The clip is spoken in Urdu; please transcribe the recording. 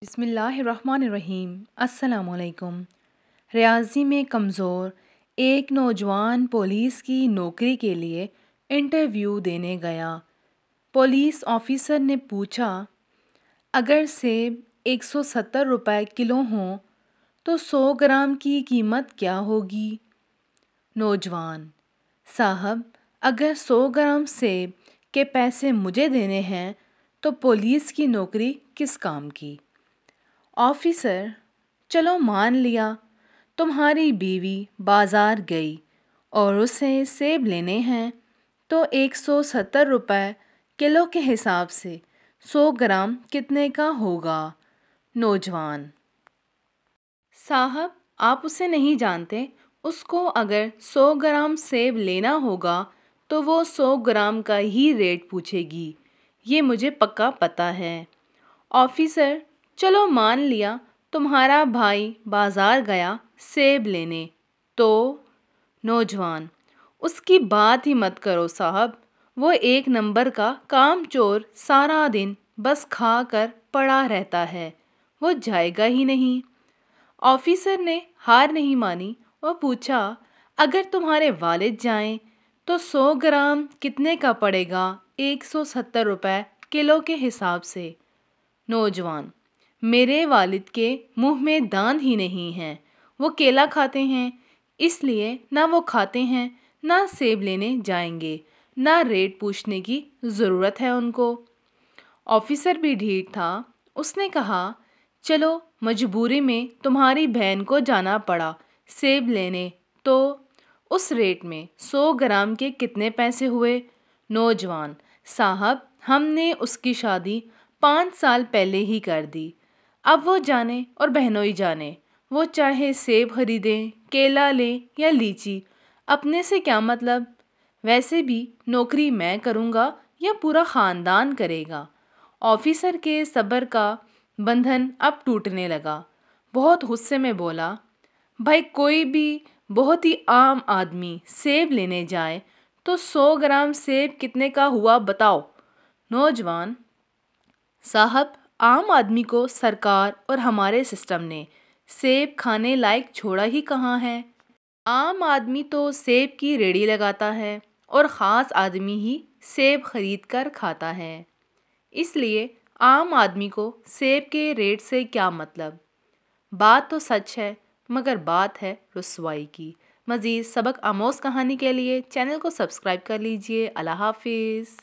بسم اللہ الرحمن الرحیم۔ السلام علیکم۔ ریاضی میں کمزور ایک نوجوان پولیس کی نوکری کے لیے انٹرویو دینے گیا۔ پولیس آفیسر نے پوچھا، اگر سیب 170 روپے کلو ہوں تو 100 گرام کی قیمت کیا ہوگی؟ نوجوان: صاحب، اگر 100 گرام سیب کے پیسے مجھے دینے ہیں تو پولیس کی نوکری کس کام کی؟ آفیسر: چلو مان لیا تمہاری بیوی بازار گئی اور اسے سیب لینے ہیں تو 170 روپے کلو کے حساب سے 100 گرام کتنے کا ہوگا؟ نوجوان: صاحب، آپ اسے نہیں جانتے، اس کو اگر 100 گرام سیب لینا ہوگا تو وہ 100 گرام کا ہی ریٹ پوچھے گی، یہ مجھے پکا پتہ ہے۔ آفیسر: چلو مان لیا تمہارا بھائی بازار گیا سیب لینے تو؟ نوجوان: اس کی بات ہی مت کرو صاحب، وہ ایک نمبر کا کام چور، سارا دن بس کھا کر پڑا رہتا ہے، وہ جائے گا ہی نہیں۔ آفیسر نے ہار نہیں مانی اور پوچھا، اگر تمہارے والد جائیں تو 100 گرام کتنے کا پڑے گا 170 روپے کلو کے حساب سے؟ نوجوان: میرے والد کے منہ میں دانت ہی نہیں ہیں، وہ کیلا کھاتے ہیں، اس لیے نہ وہ کھاتے ہیں نہ سیب لینے جائیں گے، نہ ریٹ پوچھنے کی ضرورت ہے ان کو۔ آفیسر بھی ڈھیٹ تھا، اس نے کہا، چلو مجبوری میں تمہاری بہن کو جانا پڑا سیب لینے تو اس ریٹ میں 100 گرام کے کتنے پیسے ہوئے؟ نوجوان: صاحب، ہم نے اس کی شادی 5 سال پہلے ہی کر دی، اب وہ جانے اور بہنوئی جانے، وہ چاہے سیب خریدیں، کیلا لیں یا لیچی، اپنے سے کیا مطلب؟ ویسے بھی نوکری میں کروں گا یا پورا خاندان کرے گا؟ آفیسر کے صبر کا بندھن اب ٹوٹنے لگا، بہت غصے میں بولا، بھائی کوئی بھی بہت ہی عام آدمی سیب لینے جائے تو 100 گرام سیب کتنے کا ہوا بتاؤ؟ نوجوان: صاحب، عام آدمی کو سرکار اور ہمارے سسٹم نے سیب کھانے لائق چھوڑا ہی کہاں ہے؟ عام آدمی تو سیب کی ریہڑی لگاتا ہے اور خاص آدمی ہی سیب خرید کر کھاتا ہے، اس لیے عام آدمی کو سیب کے ریٹ سے کیا مطلب؟ بات تو سچ ہے مگر بات ہے رسوائی کی۔ مزید سبق آموز کہانی کے لیے چینل کو سبسکرائب کر لیجیے۔ اللہ حافظ۔